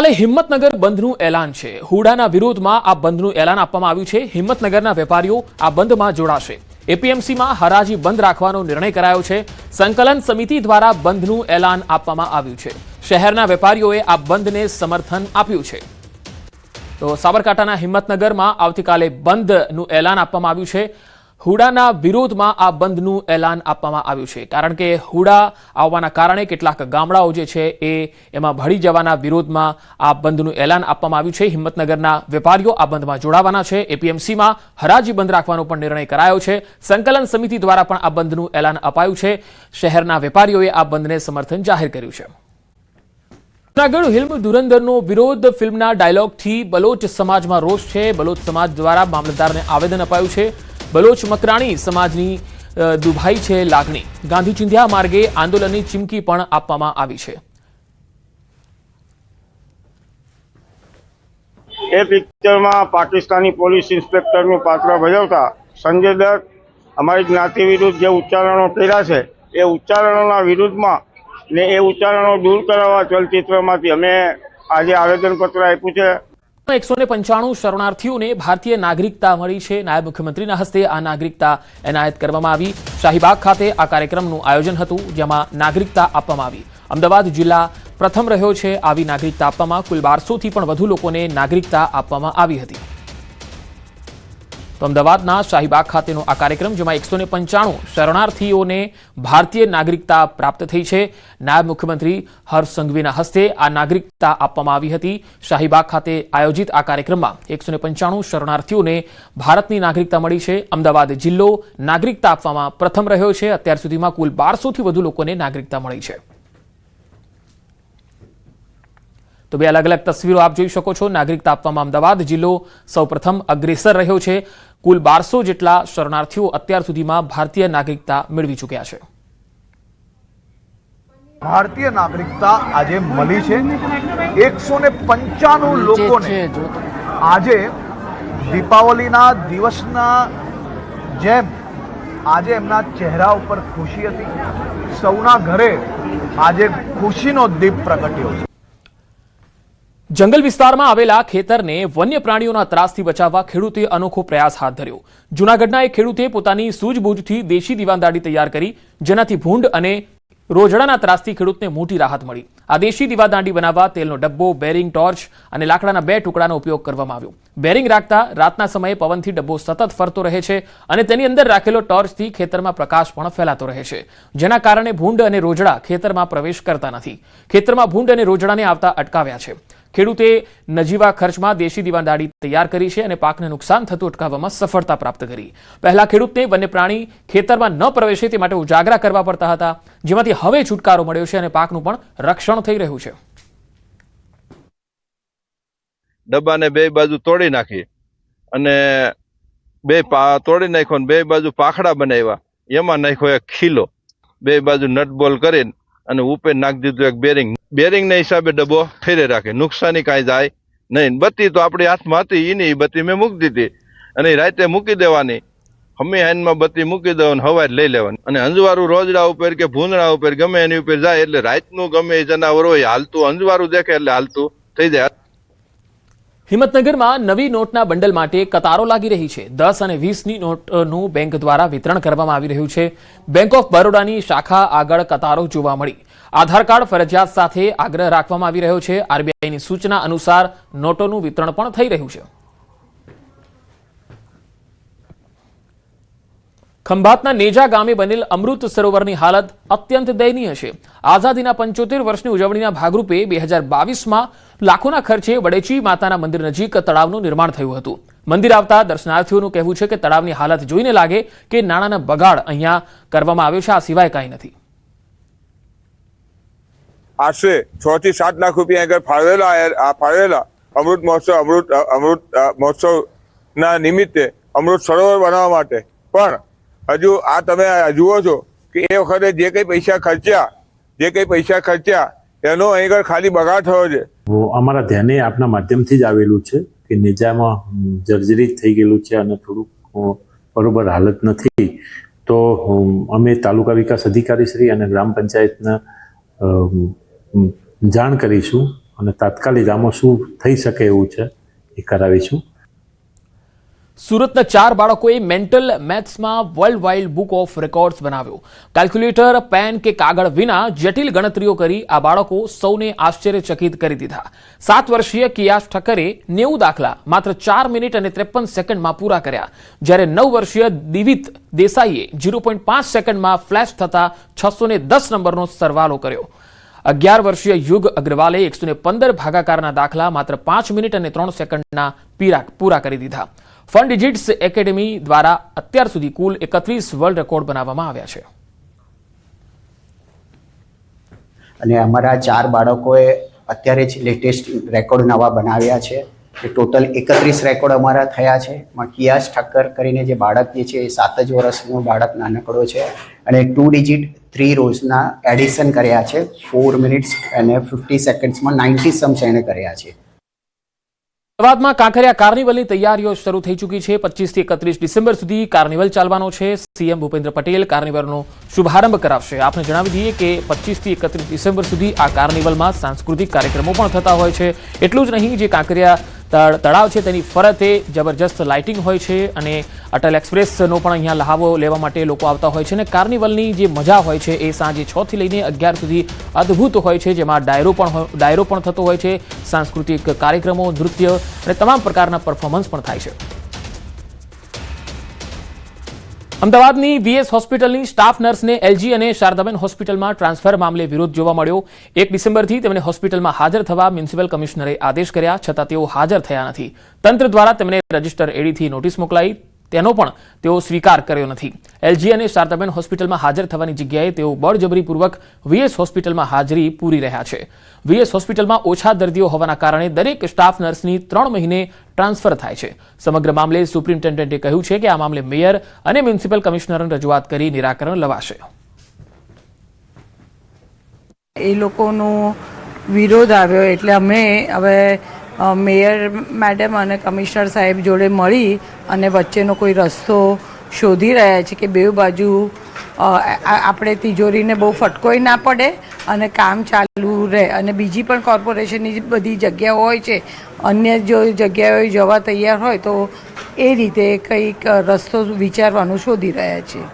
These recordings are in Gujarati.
આવતીકાલે હિંમતનગર બંધનું એલાન છે। હુડાના વિરોધમાં આ બંધનું એલાન આપવામાં આવ્યું છે। હિંમતનગરના વેપારીઓ આ બંધમાં જોડાશે। એપીએમસીમાં હરાજી બંધ રાખવાનો નિર્ણય કરાયો છે। સંકલન સમિતિ દ્વારા બંધનું એલાન આપવામાં આવ્યું છે। શહેરના વેપારીઓએ આ બંધને સમર્થન આપ્યું છે। તો સાબરકાંઠાના હિંમતનગરમાં આવતીકાલે બંધનું એલાન આપવામાં આવ્યું છે। હુડાના વિરોધમાં આ બંધનું એલાન આપવામાં આવ્યું છે, કારણ કે હુડા આવવાના કારણે કેટલાક ગામડાઓ જે છે એમાં ભળી જવાના વિરોધમાં આ બંધનું એલાન આપવામાં આવ્યું છે। હિંમતનગરના વેપારીઓ આ બંધમાં જોડાવાના છે। એપીએમસીમાં હરાજી બંધ રાખવાનો પણ નિર્ણય કરાયો છે। સંકલન સમિતિ દ્વારા પણ આ બંધનું એલાન અપાયું છે। શહેરના વેપારીઓએ આ બંધને સમર્થન જાહેર કર્યું છે। જૂનાગઢ ફિલ્મ ધુરંધરનો વિરોધ ફિલ્મના ડાયલોગથી બલોચ સમાજમાં રોષ છે। બલોચ સમાજ દ્વારા મામલતદારને આવેદન અપાયું છે। બલોચ મકરાણી સમાજની દુભાઈ છે લાગણી। ગાંધી ચિંધ્યા માર્ગે આંદોલનની ચીમકી પણ આપવામાં આવી છે। એ પિક્ચરમાં પાકિસ્તાની પોલીસ ઇન્સ્પેક્ટરનું પાત્ર ભજવતા સંજય દત્ત અમારી જ્ઞાતિ વિરુદ્ધ જે ઉચ્ચારણો કર્યા છે એ ઉચ્ચારણોના વિરુદ્ધમાં ને એ ઉચ્ચારણો દૂર કરાવવા ચલચિત્રમાંથી અમે આજે આવેદનપત્ર આપ્યું છે। 195 શરણાર્થીઓને ભારતીય નાગરિકતા મળી છે। નાયબ મુખ્યમંત્રીના હસ્તે આ નાગરિકતા એનાયત કરવામાં આવી। શાહીબાગ ખાતે આ કાર્યક્રમનું આયોજન હતું, જેમાં નાગરિકતા આપવામાં આવી। અમદાવાદ જિલ્લા પ્રથમ રહ્યો છે આવી નાગરિકતા આપવામાં। કુલ 1200 થી પણ વધુ લોકોને નાગરિકતા આપવામાં આવી હતી। તો અમદાવાદના શાહીબાગ ખાતેનો આ કાર્યક્રમ, જેમાં 195 શરણાર્થીઓને ભારતીય નાગરિકતા પ્રાપ્ત થઈ છે। નાયબ મુખ્યમંત્રી હર્ષ સંઘવીના હસ્તે આ નાગરિકતા આપવામાં આવી હતી। શાહીબાગ ખાતે આયોજિત આ કાર્યક્રમમાં 195 શરણાર્થીઓને ભારતની નાગરિકતા મળી છે। અમદાવાદ જિલ્લો નાગરિકતા આપવામાં પ્રથમ રહ્યો છે। અત્યાર સુધીમાં કુલ 1200 થી વધુ લોકોને નાગરિકતા મળી છે। તો બે અલગ અલગ તસવીરો આપ જોઈ શકો છો। નાગરિકતા આપવામાં અમદાવાદ જિલ્લો સૌપ્રથમ અગ્રેસર રહ્યો છે। કુલ 1200 જેટલા શરણાર્થીઓ અત્યાર સુધીમાં ભારતીય નાગરિકતા મેળવી ચૂક્યા છે। ભારતીય નાગરિકતા આજે મળી છે। 195 લોકોને આજે દીપાવલીના દિવસના જેમ આજે એમના ચહેરા ઉપર ખુશી હતી। સૌના ઘરે આજે ખુશીનો દીપ પ્રગટ્યો છે। જંગલ વિસ્તારમાં આવેલા ખેતરને વન્ય પ્રાણીઓના ત્રાસથી બચાવવા ખેડૂતે અનોખો પ્રયાસ હાથ ધર્યો। જૂનાગઢના એક ખેડૂતે પોતાની સૂઝબૂઝથી દેશી દીવાદાંડી તૈયાર કરી, જેનાથી ભૂંડ અને રોજડાના ત્રાસથી ખેડૂતને મોટી રાહત મળી। આ દેશી દીવાદાંડી બનાવવા તેલનો ડબ્બો, બેરિંગ, ટોર્ચ અને લાકડાના 2 ટુકડાનો ઉપયોગ કરવામાં આવ્યો। બેરિંગ રાખતા રાતના સમયે પવનથી ડબ્બો સતત ફરતો રહે છે અને તેની અંદર રાખેલો ટોર્ચથી ખેતરમાં પ્રકાશ પણ ફેલાતો રહે છે, જેના કારણે ભૂંડ અને રોજડા ખેતરમાં પ્રવેશ કરતા નથી। ખેતરમાં ભૂંડ અને રોજડાને આવતા અટકાવ્યા છે। ખેડૂતે નજીવા ખર્ચમાં દેશી દીવાદાંડી તૈયાર કરી છે અને પાકને નુકસાન થતું અટકાવવામાં સફળતા પ્રાપ્ત કરી। પહેલા ખેડૂતને વન્ય પ્રાણી ખેતરમાં ન પ્રવેશે તે માટે ઉજાગરા કરવા પડતા હતા, જેમાંથી હવે છુટકારો મળ્યો છે અને પાકનું પણ રક્ષણ થઈ રહ્યું છે। ડબ્બાને 2 બાજુ તોડી નાખી અને તોડી નાખ્યો અને 2 બાજુ પાખડા બનાવ્યા। એમાં નાખ્યો એક ખીલો, 2 બાજુ નટબોલ કરીને અને ઉપર નાખી દીધું એક બેરિંગ। બેરિંગના હિસાબે ડબ્બો ઠેરે રાખે, નુકસાની કાંઈ જાય નહીં। બત્તી તો આપણી હાથમાં હતી, એની બત્તી મેં મૂકી દીધી અને રાતે મૂકી દેવાની। હમે હાઈનમાં બત્તી મૂકી દેવાની, હવારે લઈ લેવાની। અને અંજવારું રોજડા ઉપર કે ભૂંદડા ઉપર ગમે એની ઉપર જાય એટલે રાતનું ગમે એ જનાવર હોય હાલતું, અંજવારું દેખે એટલે હાલતું થઈ જાય। હિંમતનગરમાં નવી નોટના બંડલ માટે કતારો લાગી રહી છે। 10 અને 20ની નોટનું બેંક દ્વારા વિતરણ કરવામાં આવી રહ્યું છે। બેંક ઓફ બરોડાની શાખા આગળ કતારો જોવા મળી। આધાર કાર્ડ ફરજિયાત સાથે આગ્રહ રાખવામાં આવી રહ્યો છે। આરબીઆઈની સૂચના અનુસાર નોટોનું વિતરણ પણ થઈ રહ્યું છે। ખંભાતના નેજા ગામે બનેલ અમૃત સરોવરની હાલત અત્યંત દયનીય છે। આઝાદીના 75 વર્ષની ઉજવણીના ભાગરૂપે 2022માં લાખોના ખર્ચે વડેચી માતાના મંદિર નજીક તળાવનું નિર્માણ થયું હતું। મંદિર આવતા દર્શનાર્થીઓનું કહેવું છે કે તળાવની હાલત જોઈને લાગે કે નાણાંનો બગાડ અહીંયા કરવામાં આવ્યો છે, આ સિવાય કાંઈ નથી। આશરે 6 થી 7 લાખ રૂપિયા આગળ ફાળવેલા અમૃત મહોત્સવના નિમિત્તે અમૃત સરોવર બનાવવા માટે પણ હજુ આ તમે જુઓ છો કે એ વખતે જે કંઈ પૈસા ખર્ચ્યા એનો અહીં આગળ ખાલી બગાડ થયો છે। અમારા ધ્યાને આપના માધ્યમથી જ આવેલું છે કે નેજામાં જર્જરિત થઈ ગયેલું છે અને થોડુંક બરોબર હાલત નથી। તો અમે તાલુકા વિકાસ અધિકારી શ્રી અને ગ્રામ પંચાયતના જાણ કરીશું અને તાત્કાલિક આમાં શું થઈ શકે એવું છે એ કરાવીશું. સુરતના 4 બાળકોએ મેન્ટલ મેથ્સમાં world wide book of records બનાવ્યો. કેલ્ક્યુલેટર, પેન કે કાગળ વિના જટિલ ગણતરીઓ કરી આ બાળકો સૌને આશ્ચર્યચકિત કરી દીધા. 7 વર્ષીય કિયાસ ઠક્કરે 90 દાખલા માત્ર 4 મિનિટ અને 53 સેકન્ડમાં પૂરા કર્યા, જ્યારે 9 વર્ષીય દિવિત દેસાઈએ 0.5 સેકન્ડમાં ફ્લેશ થતા 610 નંબરનો સરવાળો કર્યો. 11 વર્ષીય યુગ અગ્રવાલે 115 ભાગાકારના દાખલા માત્ર 5 મિનિટ અને 3 સેકન્ડના પૂરા કરી દીધા. ફન ડિજિટ્સ એકેડેમી દ્વારા અત્યાર સુધી કુલ 31 વર્લ્ડ રેકોર્ડ બનાવવામાં આવ્યા છે. અને અમારા 4 બાળકોએ અત્યારે જ લેટેસ્ટ રેકોર્ડ નવા બનાવ્યા છે. ટોટલ 31 રેકોર્ડ અમારા થયા છે. કિયાસ ઠક્કર કરીને જે બાળક જે છે એ 7 જ વર્ષનો બાળક નાનકડો છે અને 2 ડિજિટ 3 રોઝના એડિશન કર્યા છે. 4 મિનિટ્સ અને 50 સેકન્ડ્સમાં 90 સમ્સ એણે કર્યા છે. અમદાવાદમાં કાંકરિયા કાર્નિવલની તૈયારીઓ શરૂ થઈ ચૂકી છે. 25 થી 31 ડિસેમ્બર સુધી કાર્નિવલ ચાલવાનો છે. સીએમ ભૂપેન્દ્ર પટેલ કાર્નિવલનો શુભારંભ કરાવશે. આપને જણાવી દઈએ કે 25 થી 31 ડિસેમ્બર સુધી આ કાર્નિવલમાં સાંસ્કૃતિક કાર્યક્રમો પણ થતા હોય છે. એટલું જ નહીં, જે કાંકરિયા તળાવ છે તેની ફરતે જબરજસ્ત લાઇટિંગ હોય છે અને અટલ એક્સપ્રેસનો પણ અહીંયા લહાવો લેવા માટે લોકો આવતા હોય છે. અને કાર્નિવલની જે મજા હોય છે એ સાંજે 6 થી લઈને 11 સુધી અદ્ભુત હોય છે, જેમાં ડાયરો પણ થતો હોય છે. સાંસ્કૃતિક કાર્યક્રમો, નૃત્ય અને તમામ પ્રકારના પરફોર્મન્સ પણ થાય છે. અમદાવાદની વીએસ હોસ્પિટલની સ્ટાફ નર્સને એલજી અને શારદાબેન હોસ્પિટલમાં ટ્રાન્સફર મામલે વિરોધ જોવા મળ્યો. 1 ડિસેમ્બરથી તેમને હોસ્પિટલમાં હાજર થવા મ્યુનિસિપલ કમિશનરે આદેશ કર્યા, છતાં તેઓ હાજર થયા નથી. તંત્ર દ્વારા તેમને રજિસ્ટર એડીથી નોટિસ મોકલાઈ, તેનો પણ તેઓ સ્વીકાર કર્યો નથી. એલજી અને શારદાબેન હોસ્પિટલમાં હાજર થવાની જગ્યાએ તેઓ બળજબરીપૂર્વક વીએસ હોસ્પિટલમાં હાજરી પૂરી રહ્યા છે. વીએસ હોસ્પિટલમાં ઓછા દર્દીઓ હોવાના કારણે દરેક સ્ટાફ નર્સની 3 મહિને ટ્રાન્સફર થાય છે. સમગ્ર મામલે સુપ્રિન્ટેન્ડન્ટે કહ્યું છે કે આ મામલે મેયર અને મ્યુનિસિપલ કમિશનરને રજૂઆત કરી નિરાકરણ લવાશે. એ લોકોનો વિરોધ આવ્યો એટલે અમે હવે મેયર મેડમ અને કમિશનર સાહેબ જોડે મળી અને વચ્ચેનો કોઈ રસ્તો શોધી રહ્યા છે કે બે બાજુ આપણે તિજોરીને બહુ ફટકોઈ ના પડે અને કામ ચાલુ રહે. અને બીજી પણ કોર્પોરેશનની બધી જગ્યાઓ હોય છે, અન્ય જો જગ્યાએ જવા તૈયાર હોય તો એ રીતે કંઈક રસ્તો વિચારવાનું શોધી રહ્યા છે.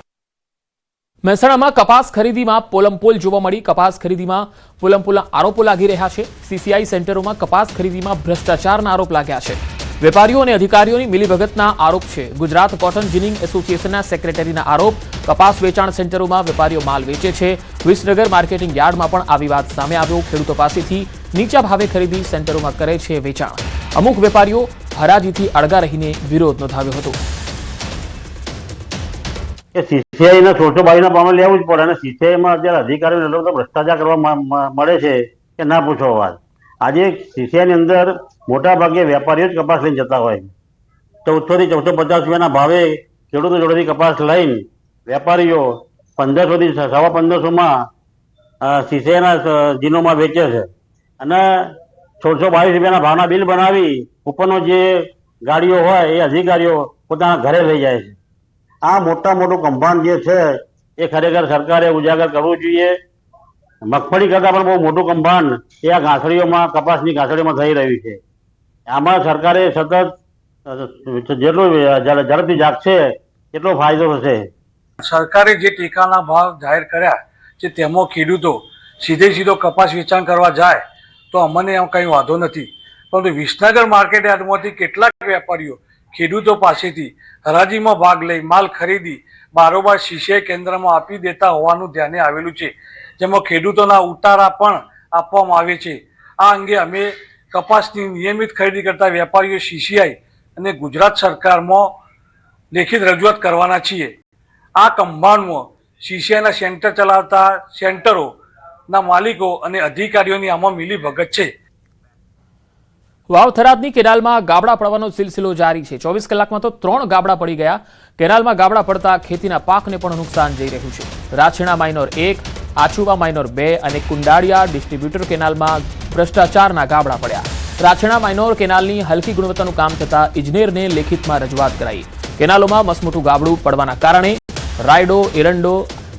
મહેસાણામાં કપાસ ખરીદીમાં પોલમપોલ જોવા મળી. કપાસ ખરીદીમાં પોલમપોલના આરોપો લાગી રહ્યા છે. સીસીઆઈ સેન્ટરોમાં કપાસ ખરીદીમાં ભ્રષ્ટાચારના આરોપ લાગ્યા છે. વેપારીઓ અને અધિકારીઓની મિલીભગતના આરોપ છે. ગુજરાત કોટન જીનિંગ એસોસિએશનના સેક્રેટરીના આરોપ. કપાસ વેચાણ સેન્ટરોમાં વેપારીઓ માલ વેચે છે. વિસનગર માર્કેટિંગ યાર્ડમાં પણ આ વિવાદ સામે આવ્યો. ખેડૂતો પાસેથી નીચા ભાવે ખરીદી સેન્ટરોમાં કરે છે વેચાણ. અમુક વેપારીઓ હરાજીથી અળગા રહીને વિરોધ નોંધાવ્યો હતો. કે સીસીઆઈના 622ના પ્રમાણે લેવું જ પડે અને સીસીઆઈમાં અત્યારે અધિકારીઓ લોકો ભ્રષ્ટાચાર કરવા મળે છે કે ના પૂછો વાત. આજે સીસીઆઈની અંદર મોટા ભાગે વેપારીઓ જ કપાસ લઈને જતા હોય. 1400 થી 1450 રૂપિયાના ભાવે ખેડૂતો જોડેથી કપાસ લઈને વેપારીઓ 1500 થી 1550માં સીસીઆઈના જીનોમાં વેચે છે અને 622 રૂપિયાના ભાવના બિલ બનાવી ઉપરનો જે ગાડીઓ હોય એ અધિકારીઓ પોતાના ઘરે લઈ જાય છે. આ મોટું કૌભાંડ જે છે એ ખરેખર સરકારે ઉજાગર કરવું જોઈએ. મગફળી કરતાં પણ બહુ મોટું કૌભાંડ એ આ ઘાસડીઓમાં, કપાસની ઘાસડીઓમાં થઈ રહ્યું છે. આમાં સરકારે સતત જેટલું ઝડપથી જાગશે એટલો ફાયદો થશે. સરકારે જે ટેકાના ભાવ જાહેર કર્યા છે તેમાં ખેડૂતો સીધો કપાસ વેચાણ કરવા જાય તો અમને એમ કંઈ વાંધો નથી, પરંતુ વિસનગર માર્કેટ યાર્ડમાંથી કેટલાક વેપારીઓ ખેડૂતો પાસેથી હરાજીમાં ભાગ લઈ માલ ખરીદી બારોબાર સીસીઆઈ કેન્દ્રમાં આપી દેતા હોવાનું ધ્યાને આવેલું છે, જેમાં ખેડૂતોના ઉતારા પણ આપવામાં આવે છે. આ અંગે અમે કપાસની નિયમિત ખરીદી કરતા વેપારીઓ સીસીઆઈ અને ગુજરાત સરકારમાં લેખિત રજૂઆત કરવાના છીએ. આ કૌભાંડમાં સીસીઆઈના સેન્ટર ચલાવતા સેન્ટરોના માલિકો અને અધિકારીઓની આમાં મિલીભગત છે. વાવ થરાદની કેનાલમાં ગાબડા પડવાનો સિલસિલો જારી છે. 24 કલાકમાં તો 3 ગાબડા પડી ગયા. કેનાલમાં ગાબડા પડતા ખેતીના પાકને પણ નુકસાન જઈ રહ્યું છે. રાછેણા માઇનોર 1, આછુવા માઇનોર 2 અને કુંડાળિયા ડિસ્ટ્રીબ્યુટર કેનાલમાં ભ્રષ્ટાચારના ગાબડા પડ્યા. રાછેણા માઇનોર કેનાલની હલકી ગુણવત્તાનું કામ થતાં ઇજનેરને લેખિતમાં રજૂઆત કરાઈ. કેનાલોમાં મસમોટું ગાબડું પડવાના કારણે રાયડો, એરંડો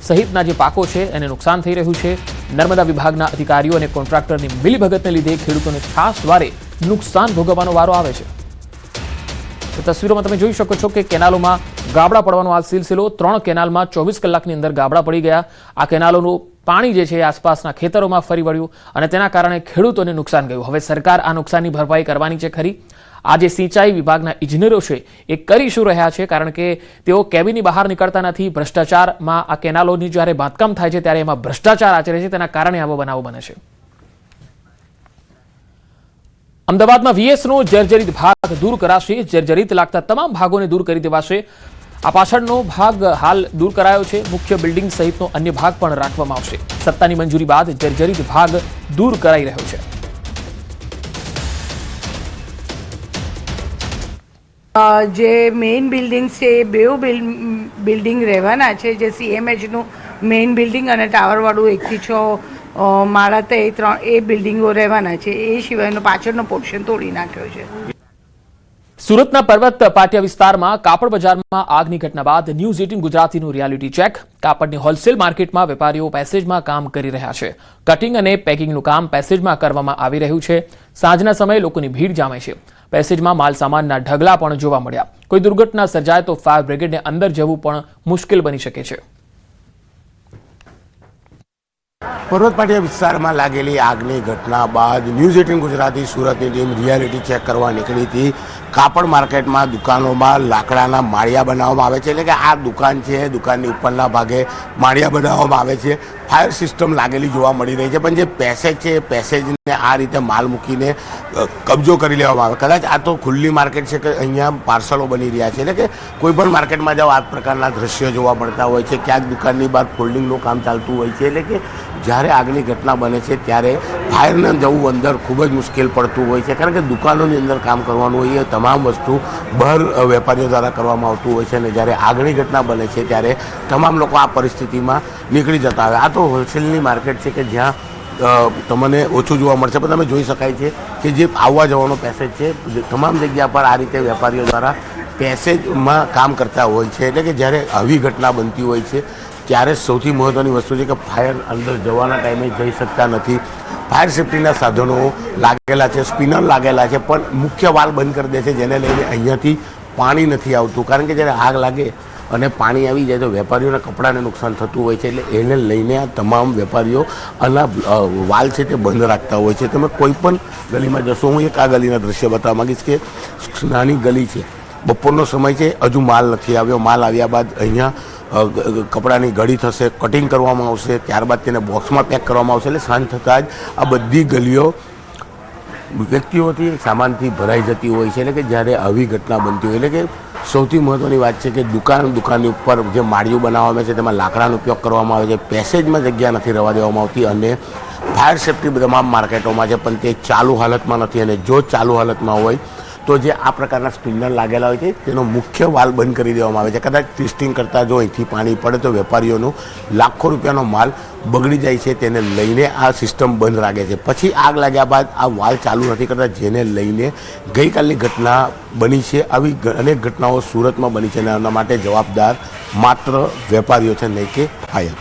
સહિતના જે પાકો છે એને નુકસાન થઈ રહ્યું છે. નર્મદા વિભાગના અધિકારીઓ અને કોન્ટ્રાક્ટરની મિલીભગતને લીધે ખેડૂતોને છાસવારે નુકસાન ભોગવવાનો વારો આવે છે. તો તસવીરોમાં તમે જોઈ શકો છો કે કેનાલોમાં ગાબડા પડવાનો આ સિલસિલો 3 કેનાલમાં 24 કલાકની અંદર ગાબડા પડી ગયા. આ કેનાલોનું પાણી જે છે એ આસપાસના ખેતરોમાં ફરી વળ્યું અને તેના કારણે ખેડૂતોને નુકસાન ગયું. હવે સરકાર આ નુકસાનની ભરપાઈ કરવાની છે ખરી. આ જે સિંચાઈ વિભાગના ઇજનેરો છે એ કરી શું રહ્યા છે? કારણ કે તેઓ કેબિનની બહાર નીકળતા નથી. ભ્રષ્ટાચારમાં આ કેનાલોની જ્યારે બાંધકામ થાય છે ત્યારે એમાં ભ્રષ્ટાચાર આચરે છે, તેના કારણે આવો બનાવો બને છે. અમદાવાદમાં વીએસનો જર્જરિત ભાગ દૂર કરાશે. જર્જરિત લાગતા તમામ ભાગોને દૂર કરી દેવાશે. આ પાછળનો ભાગ હાલ દૂર કરાયો છે. મુખ્ય બિલ્ડિંગ સહિતનો અન્ય ભાગ પણ રાખવામાં આવશે. સત્તાની મંજૂરી બાદ જર્જરિત ભાગ દૂર કરાઈ રહ્યો છે. જે મેઇન બિલ્ડિંગ છે એ બે બિલ્ડિંગ રહેવાના છે. જે CMHનું મેઇન બિલ્ડિંગ અને ટાવરવાળું 1 થી 6 માળા તે 3 બિલ્ડિંગો રહેવાના છે. એ સિવાયનો પાછળનો પોર્શન તોડી નાખ્યો છે. સુરતના પર્વત પાટિયા વિસ્તારમાં કાપડ બજારમાં આગની ઘટના બાદ ન્યૂઝ 18 ગુજરાતીનું રિયાલિટી ચેક. કાપડની હોલસેલ માર્કેટમાં વેપારીઓ પેસેજમાં કામ કરી રહ્યા છે. કટિંગ અને પેકિંગનું કામ પેસેજમાં કરવામાં આવી રહ્યું છે. સાંજના સમયે લોકોની ભીડ જામે છે. પેસેજમાં માલ સામાનના ઢગલા પણ જોવા મળ્યા. કોઈ દુર્ઘટના સર્જાય તો ફાયર બ્રિગેડને અંદર જવું પણ મુશ્કેલ બની શકે છે. પર્વત પાટિયા વિસ્તારમાં લાગેલી આગની ઘટના બાદ ન્યૂઝ 18 ગુજરાતી સુરતની ટીમ રિયાલિટી ચેક કરવા નીકળી હતી. કાપડ માર્કેટમાં દુકાનોમાં લાકડાના માળિયા બનાવવામાં આવે છે. એટલે કે આ દુકાન છે, દુકાનની ઉપરના ભાગે માળિયા બનાવવામાં આવે છે. ફાયર સિસ્ટમ લાગેલી જોવા મળી રહી છે. પણ જે પેસેજ છે એ પેસેજને આ રીતે માલ મૂકીને કબજો કરી લેવામાં આવે. કદાચ આ તો ખુલ્લી માર્કેટ છે કે અહીંયા પાર્સલો બની રહ્યા છે. એટલે કે કોઈ પણ માર્કેટમાં જાઓ આ પ્રકારના દ્રશ્યો જોવા મળતા હોય છે. ક્યાંક દુકાનની બહાર ફોલ્ડિંગનું કામ ચાલતું હોય છે. એટલે કે જ્યારે આગની ઘટના બને છે ત્યારે ફાયરને જવું અંદર ખૂબ જ મુશ્કેલ પડતું હોય છે. કારણ કે દુકાનોની અંદર કામ કરવાનું હોય એ તમામ વસ્તુ બહાર વેપારીઓ દ્વારા કરવામાં આવતું હોય છે. અને જ્યારે આગની ઘટના બને છે ત્યારે તમામ લોકો આ પરિસ્થિતિમાં નીકળી જતા હોય. આ તો હોલસેલની માર્કેટ છે કે જ્યાં તમને ઓછું જોવા મળશે. પણ તમે જોઈ શકાય છે કે જે આવવા જવાનો પેસેજ છે તમામ જગ્યા પર આ રીતે વેપારીઓ દ્વારા પેસેજમાં કામ કરતા હોય છે. એટલે કે જ્યારે આવી ઘટના બનતી હોય છે ત્યારે સૌથી મહત્ત્વની વસ્તુ છે કે ફાયર અંદર જવાના ટાઈમે જઈ શકતા નથી. ફાયર સેફ્ટીના સાધનો લાગેલા છે, સ્પિનર લાગેલા છે, પણ મુખ્ય વાલ બંધ કરી દે છે, જેને લઈને અહીંયાથી પાણી નથી આવતું. કારણ કે જ્યારે આગ લાગે અને પાણી આવી જાય તો વેપારીઓના કપડાને નુકસાન થતું હોય છે. એટલે એને લઈને આ તમામ વેપારીઓ આના વાલ છે તે બંધ રાખતા હોય છે. તમે કોઈ પણ ગલીમાં જશો, હું એક આ ગલીના દ્રશ્ય બતાવવા માગીશ કે નાની ગલી છે, બપોરનો સમય છે, હજુ માલ નથી આવ્યો. માલ આવ્યા બાદ અહીંયા કપડાની ઘડી થશે, કટિંગ કરવામાં આવશે, ત્યારબાદ તેને બોક્સમાં પેક કરવામાં આવશે. એટલે સાંજ થતાં જ આ બધી ગલીઓ વ્યક્તિઓથી સામાનથી ભરાઈ જતી હોય છે. એટલે કે જ્યારે આવી ઘટના બનતી હોય, એટલે કે સૌથી મહત્ત્વની વાત છે કે દુકાનની ઉપર જે માળિયું બનાવવામાં આવે છે તેમાં લાકડાનો ઉપયોગ કરવામાં આવે છે. પેસેજમાં જગ્યા નથી રહેવા દેવામાં આવતી. અને ફાયર સેફ્ટી તમામ માર્કેટોમાં છે પણ તે ચાલુ હાલતમાં નથી. અને જો ચાલુ હાલતમાં હોય તો જે આ પ્રકારના સ્પિનર લાગેલા હોય છે તેનો મુખ્ય વાલ બંધ કરી દેવામાં આવે છે. કદાચ ટેસ્ટિંગ કરતાં જો અહીંથી પાણી પડે તો વેપારીઓનો લાખો રૂપિયાનો માલ બગડી જાય છે. તેને લઈને આ સિસ્ટમ બંધ રાખે છે. પછી આગ લાગ્યા બાદ આ વાલ ચાલુ નથી કરતા, જેને લઈને ગઈકાલની ઘટના બની છે. આવી અનેક ઘટનાઓ સુરતમાં બની છે અને એના માટે જવાબદાર માત્ર વેપારીઓ છે, નહીં કે ફાયર.